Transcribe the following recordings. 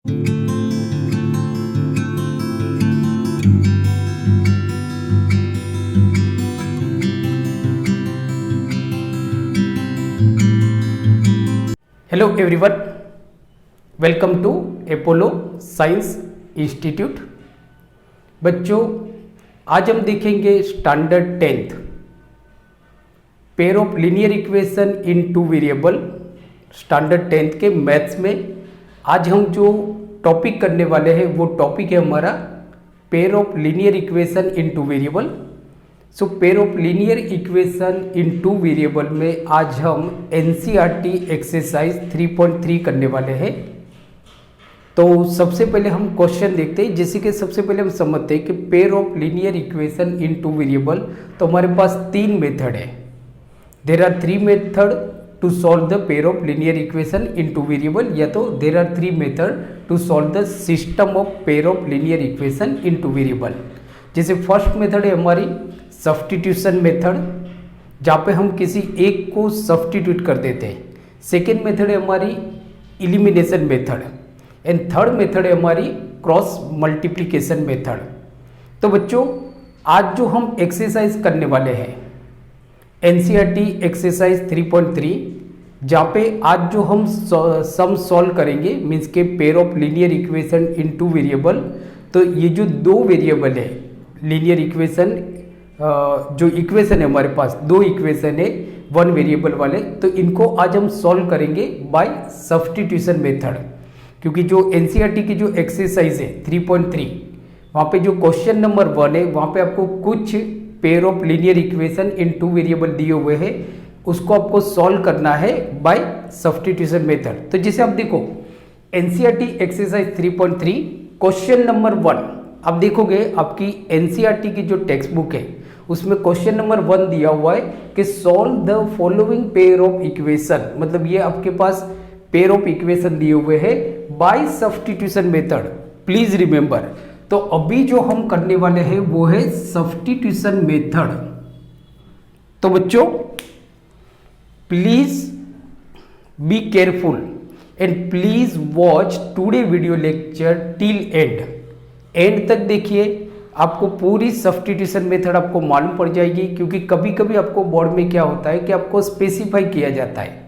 Hello everyone, welcome to Apollo science institute. बच्चों, आज हम देखेंगे standard 10th pair of linear equation in two variable. Standard 10th के maths में आज हम जो टॉपिक करने वाले हैं वो टॉपिक है हमारा pair of linear equation in two variable. So pair of linear equation in two variable में आज हम एनसीईआरटी एक्सरसाइज 3.3 करने वाले हैं। तो सबसे पहले हम क्वेश्चन देखते हैं। जैसे कि सबसे पहले हम समझते हैं कि pair of linear equation in two variable, तो हमारे पास तीन मेथड है। There are three method to solve the pair of linear equation in two variable, या तो there are three method to solve the system of pair of linear equation in two variable. जैसे first method है हमारी substitution method, जहाँ पे हम किसी एक को सब्स्टिट्यूट कर देते हैं। सेकेंड मेथड है हमारी elimination method, and third method है हमारी क्रॉस मल्टीप्लिकेशन मेथड। तो बच्चों, आज जो हम एक्सरसाइज करने वाले हैं एनसीईआरटी एक्सरसाइज 3.3, जहाँ पे आज जो हम सम सॉल्व करेंगे मीन्स के pair of linear equation in two variable. तो ये जो दो वेरिएबल है लीनियर इक्वेशन, जो इक्वेशन है हमारे पास दो इक्वेशन है वन वेरिएबल वाले, तो इनको आज हम सॉल्व करेंगे बाय सब्स्टिट्यूशन मेथड। क्योंकि जो एनसीईआरटी की जो एक्सरसाइज है 3.3, वहाँ पे जो क्वेश्चन नंबर 1 है वहाँ पे आपको कुछ pair of linear equation in two variable दिए हुए हैं, उसको आपको सॉल्व करना है बाय सब्स्टिट्यूशन मेथड। तो जैसे आप देखो एनसीईआरटी एक्सरसाइज 3.3 क्वेश्चन नंबर 1, आप देखोगे आपकी एनसीईआरटी की जो टेक्स्ट बुक है उसमें क्वेश्चन नंबर 1 दिया हुआ है कि solve the following pair of equation. मतलब ये आपके पास पेयर ऑफ इक्वेशन दिए हुए हैं by substitution method. Please remember, तो अभी जो हम करने वाले हैं वो है सब्स्टिट्यूशन मेथड। तो बच्चों please be careful and please watch today video lecture till and तक देखिए, आपको पूरी सब्स्टिट्यूशन मेथड आपको मालूम पड़ जाएगी। क्योंकि कभी कभी आपको बोर्ड में क्या होता है कि आपको स्पेसिफाई किया जाता है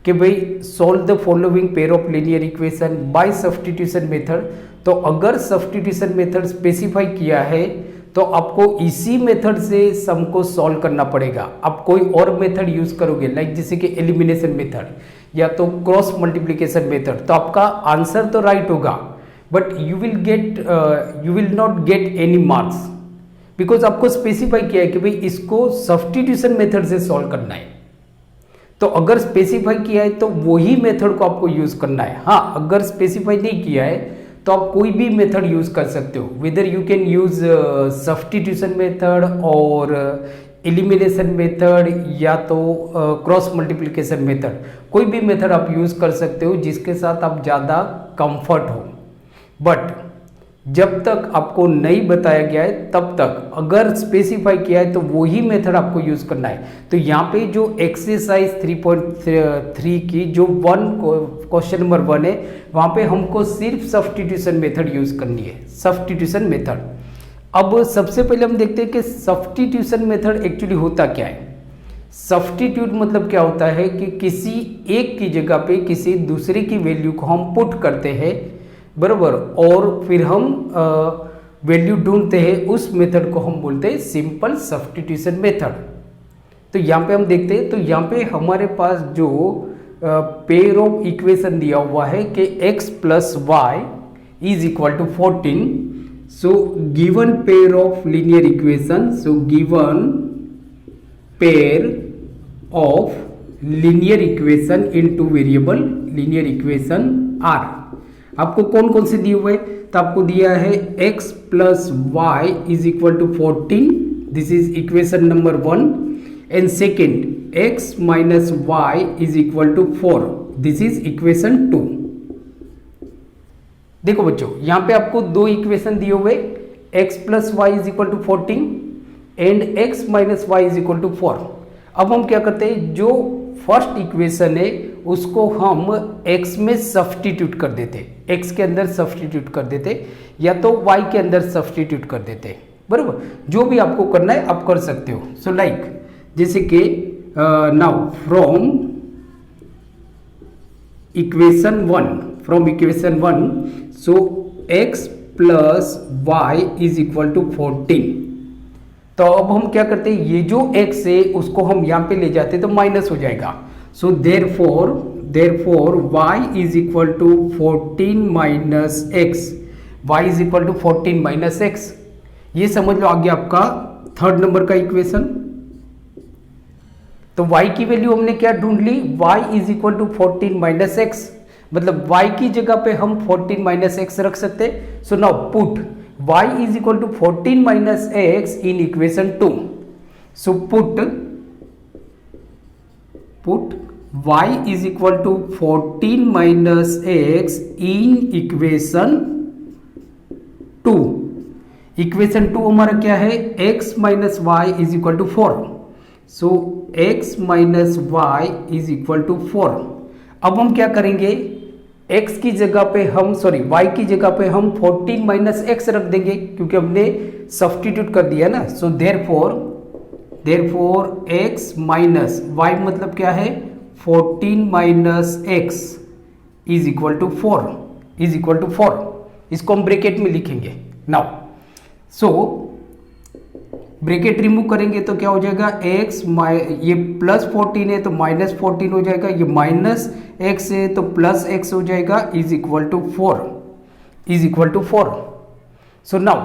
कि भाई solve the following pair of linear equation by substitution method. तो अगर सब्स्टिट्यूशन मेथड स्पेसिफाई किया है तो आपको इसी मेथड से सम को सॉल्व करना पड़ेगा। आप कोई और मेथड यूज करोगे लाइक जैसे कि एलिमिनेशन मेथड या तो क्रॉस मल्टीप्लिकेशन मेथड, तो आपका आंसर तो राइट होगा but you will not get any marks, because आपको स्पेसिफाई किया है कि भाई इसको सब्स्टिट्यूशन मेथड से सॉल्व करना है। तो अगर स्पेसिफाई किया है तो वही मेथड को आपको यूज करना है। हाँ, अगर स्पेसिफाई नहीं किया है तो आप कोई भी मेथड यूज कर सकते हो, whether you can use substitution method और एलिमिनेशन मेथड या तो क्रॉस मल्टीप्लिकेशन मेथड। कोई भी मेथड आप यूज कर सकते हो जिसके साथ आप ज़्यादा कंफर्ट हो। बट जब तक आपको नहीं बताया गया है तब तक अगर स्पेसिफाई किया है तो वही मेथड आपको यूज करना है। तो यहाँ पे जो एक्सरसाइज 3.3 की जो क्वेश्चन नंबर 1 है वहाँ पे हमको सिर्फ सब्स्टिट्यूशन मेथड यूज करनी है, सब्स्टिट्यूशन मेथड। अब सबसे पहले हम देखते हैं कि सब्स्टिट्यूशन मेथड एक्चुअली होता क्या है। सब्स्टिट्यूट मतलब क्या होता है कि किसी एक की जगह पे किसी दूसरे की वैल्यू को हम पुट करते हैं, बराबर, और फिर हम वैल्यू ढूंढते हैं। उस मेथड को हम बोलते हैं सिंपल सब्स्टिट्यूशन मेथड। तो यहाँ पे हम देखते हैं, तो यहाँ पे हमारे पास जो पेयर ऑफ इक्वेशन दिया हुआ है कि x plus Y is equal to 14। So given pair of linear equation, so given pair of linear equation in two variable linear equation are. आपको कौन कौन से दिए हुए, तो आपको दिया है x plus Y is equal to 14, this is equation number 1, and second x minus Y is equal to 4, this is equation 2। देखो बच्चों, यहाँ पे आपको दो इक्वेशन दिए हुए, x plus Y is equal to 14 and x minus Y is equal to 4। अब हम क्या करते हैं, जो फर्स्ट इक्वेशन है उसको हम x में सब्स्टिट्यूट कर देते, x के अंदर सब्स्टिट्यूट कर देते या तो y के अंदर सब्स्टिट्यूट कर देते, बराबर। जो भी आपको करना है आप कर सकते हो। सो लाइक जैसे कि now from equation 1 so x plus Y is equal to 14। तो अब हम क्या करते हैं, ये जो x है उसको हम यहाँ पे ले जाते तो माइनस हो जाएगा। So therefore y is equal to 14 minus X, y is equal to 14 minus X. ये समझ लो आ गया आपका थर्ड नंबर का इक्वेशन। तो y की वैल्यू हमने क्या ढूंढ ली, y is equal to 14 minus X, मतलब y की जगह पे हम 14 माइनस एक्स रख सकते। So now put y is equal to 14 minus X in equation 2। So put y is equal to 14 minus X in equation 2। Equation 2 हमारा क्या है, x minus Y is equal to 4। So x minus Y is equal to 4। अब हम क्या करेंगे, x की जगह पे हम y की जगह पे हम 14 माइनस एक्स रख देंगे क्योंकि हमने सब्स्टिट्यूट कर दिया ना। So therefore x minus y मतलब क्या है 14 minus X is equal to 4। इसको हम ब्रैकेट में लिखेंगे नाउ। सो ब्रैकेट रिमूव करेंगे तो क्या हो जाएगा, x ये प्लस 14 है तो माइनस 14 हो जाएगा, ये माइनस x है तो प्लस x हो जाएगा, is equal to 4। So now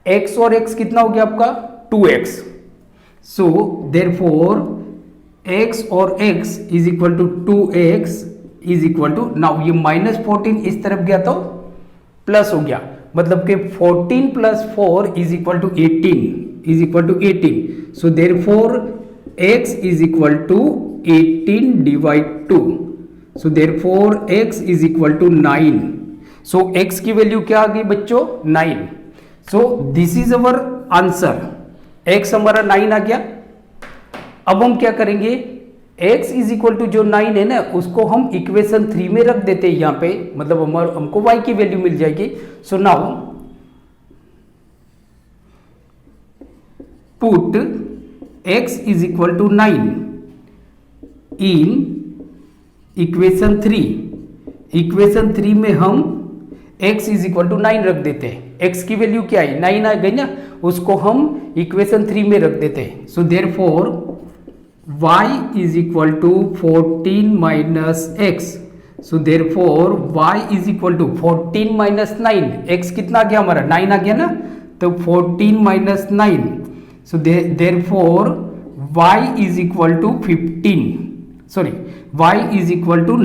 x और x कितना हो गया आपका 2x। सो देयरफॉर x और x is equal to 2x is equal to, now ये माइनस 14 इस तरफ गया तो प्लस हो गया, मतलब कि 14 plus 4 is equal to 18। So therefore x is equal to 18 divide 2। So therefore x is equal to 9। So x की वैल्यू क्या आ गई बच्चों 9। So this is our answer, x हमारा 9 आ गया। अब हम क्या करेंगे, x इज इक्वल टू जो 9 है ना उसको हम इक्वेशन 3 में रख देते हैं यहाँ पे, मतलब हमको y की वैल्यू मिल जाएगी। So now put x is equal to 9 in equation 3 में हम x इज इक्वल टू 9 रख देते हैं। x की वैल्यू क्या है 9 आ गई ना, उसको हम इक्वेशन 3 में रख देते हैं। सो therefore y is equal to 14 minus x. So therefore y is equal to 14 minus 9. x कितना आ गया हमारा 9 आ गया ना, तो 14 minus 9. So therefore y is equal to 15. Sorry, y is equal to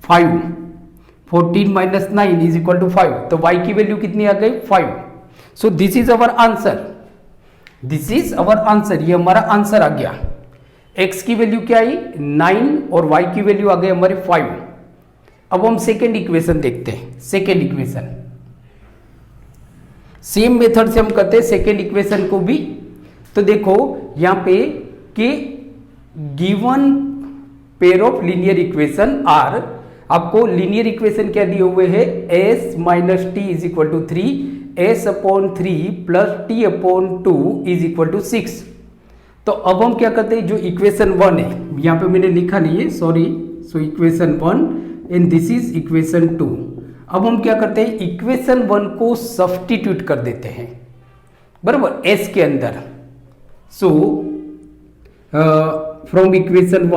5. 14 minus 9 is equal to 5. तो y की value कितनी आ गई 5. So this is our answer. ये हमारा आंसर आ गया। x की वैल्यू क्या आई 9 और y की वैल्यू आ गई हमारे 5। अब हम सेकेंड इक्वेशन देखते हैं। सेकेंड इक्वेशन सेम मेथड से हम करते हैं सेकेंड इक्वेशन को भी। तो देखो यहां पे कि given pair of linear equation are, आपको लीनियर इक्वेशन क्या दिए हुए हैं s minus T is equal to 3, s upon 3 plus T upon 2 is equal to 6। तो अब हम क्या करते हैं, जो इक्वेशन 1 है यहाँ पे मैंने लिखा नहीं है, sorry. So equation 1 and this is equation 2। अब हम क्या करते हैं, इक्वेशन 1 को सब्स्टिट्यूट कर देते हैं, बराबर s के अंदर। So from equation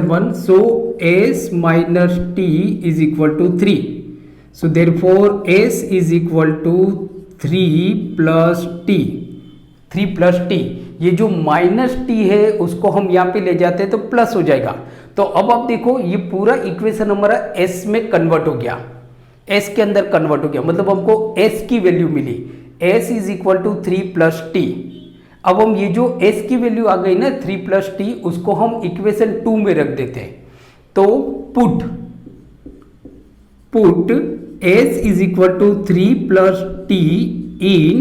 1 so s minus T is equal to 3। So therefore s is equal to 3 plus T. ये जो माइनस टी है उसको हम यहाँ पे ले जाते हैं तो प्लस हो जाएगा। तो अब आप देखो ये पूरा इक्वेशन हमारा s में कन्वर्ट हो गया, s के अंदर कन्वर्ट हो गया, मतलब हमको s की वैल्यू मिली, s is equal to 3 plus T. अब हम ये जो s की वैल्यू आ गई ना 3 प्लस टी, उसको हम इक्वेशन 2 में रख देते हैं। तो put s is equal to 3 plus T in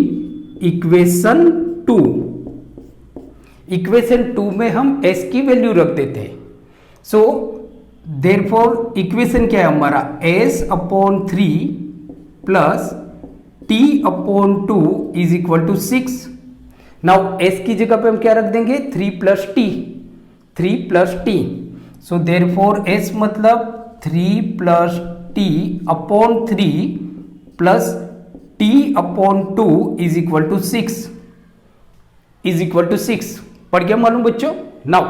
equation 2। Equation 2 में हम s की वैल्यू रख देते हैं। सो देयरफॉर इक्वेशन क्या है हमारा, s/3 plus t/2 is equal to 6। Now s की जगह पे हम क्या रख देंगे, 3 plus t। So therefore s मतलब 3 plus t/3 plus t/2 is equal to 6 पढ़ गया मालूम बच्चों। नाउ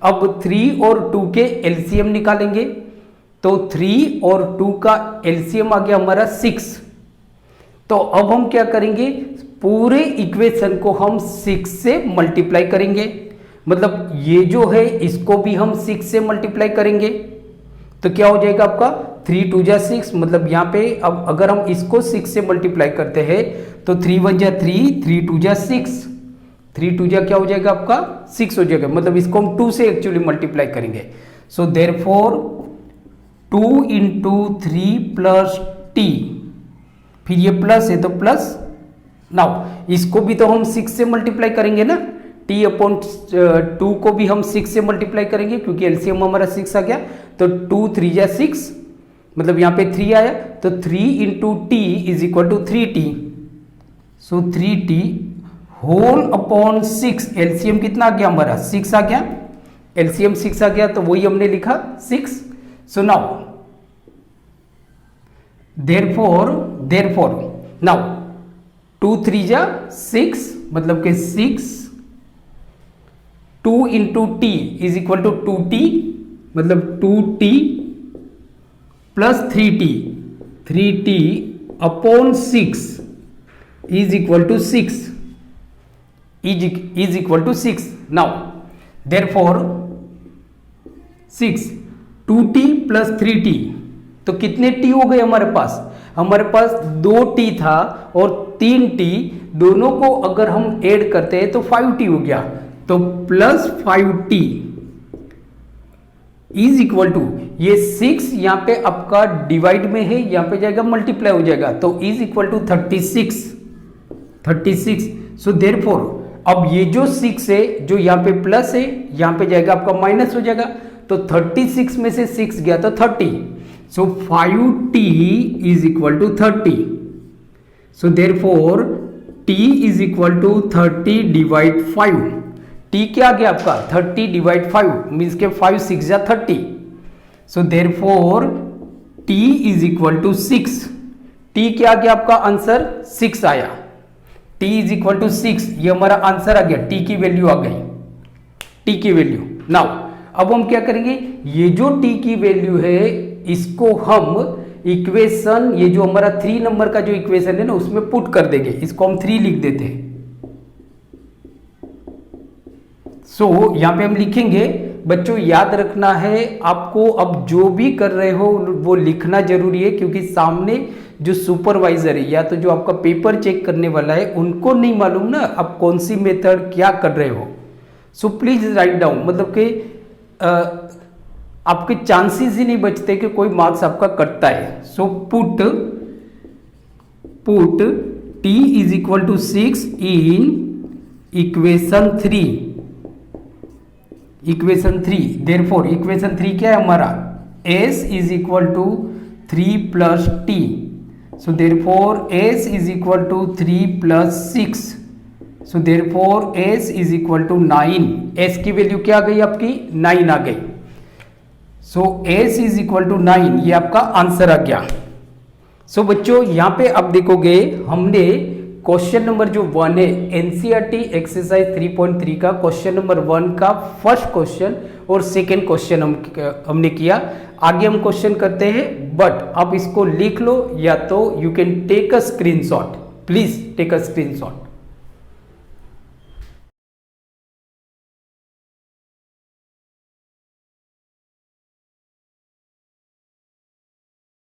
अब 3 और 2 के एलसीएम निकालेंगे, तो 3 और 2 का एलसीएम आ गया हमारा 6। तो अब हम क्या करेंगे, पूरे इक्वेशन को हम 6 से मल्टीप्लाई करेंगे, मतलब ये जो है इसको भी हम 6 से मल्टीप्लाई करेंगे। तो क्या हो जाएगा आपका 3 2 जा 6, मतलब यहाँ पे अब अगर हम इसको 6 से मल्टीप्लाई करते हैं तो 3 1 जा 3, 3 2 जा 6, 3 2 जा क्या हो जाएगा आपका 6 हो जाएगा, मतलब इसको हम 2 से एक्चुअली मल्टीप्लाई करेंगे। So therefore 2 into 3 plus T, फिर ये प्लस है तो प्लस, नाउ इसको भी तो हम 6 से मल्टीप्लाई करेंगे ना, t/2 को भी हम 6 से मल्टीप्लाई करेंगे क्योंकि एलसीएम हमारा 6 आ गया। तो 2 3 जा 6, मतलब यहाँ पे 3 आया, तो 3 into T is equal to 3t। सो 3t होल अपॉन 6, एलसीएम कितना आ गया हमारा 6 आ गया, एलसीएम 6 आ गया, तो वही हमने लिखा 6। सो नाउ देयरफॉर नाउ 2 3 जा 6, मतलब कि 6, 2 into T is equal to 2t, मतलब 2t plus 3t upon 6 is equal to 6 is equal to 6। Now therefore 6 2t plus 3t, तो कितने t हो गए हमारे पास, हमारे पास 2t था और 3t, दोनों को अगर हम ऐड करते हैं तो 5t हो गया, तो plus 5t is equal to, ये 6 यहाँ पे आपका डिवाइड में है, यहाँ पे जाएगा मल्टीप्लाई हो जाएगा, तो is equal to 36। So therefore अब ये जो 6 है, जो यहाँ पे प्लस है, यहाँ पे जाएगा आपका माइनस हो जाएगा, तो 36 में से 6 गया तो 30। So 5t is equal to 30। So therefore t is equal to 30 divide 5। t क्या आ गया आपका 30 डिवाइड 5, मीन्स के 5 6 जा 30। So therefore t is equal to 6। t क्या आ गया आपका आंसर 6 आया, t इज इक्वल टू 6, ये हमारा आंसर आ गया, t की वैल्यू आ गई, t की वैल्यू। नाउ अब हम क्या करेंगे, ये जो t की वैल्यू है इसको हम इक्वेशन, ये जो हमारा 3 नंबर का जो इक्वेशन है ना उसमें पुट कर देंगे, इसको हम 3 लिख देते हैं। सो यहाँ पे हम लिखेंगे, बच्चों याद रखना है आपको, अब जो भी कर रहे हो वो लिखना जरूरी है, क्योंकि सामने जो सुपरवाइजर है या तो जो आपका पेपर चेक करने वाला है उनको नहीं मालूम ना आप कौन सी मेथड क्या कर रहे हो। सो प्लीज राइट डाउन, मतलब कि आपके चांसेस ही नहीं बचते कि कोई मार्क्स आपका कटता है। So put t is equal to 6 in equation 3। Therefore equation 3 क्या है हमारा, s is equal to 3 plus t। So therefore s is equal to 3 plus 6। So therefore s is equal to 9। s की value क्या आ गई आपकी 9 आ गई। So s is equal to 9, ये आपका आंसर आ गया। सो बच्चों यहाँ पे आप देखोगे हमने क्वेश्चन नंबर जो 1 है एनसीईआरटी एक्सरसाइज 3.3 का क्वेश्चन नंबर 1 का फर्स्ट क्वेश्चन और सेकंड क्वेश्चन हमने किया। आगे हम क्वेश्चन करते हैं, बट आप इसको लिख लो या तो you can take a screenshot, please take a screenshot.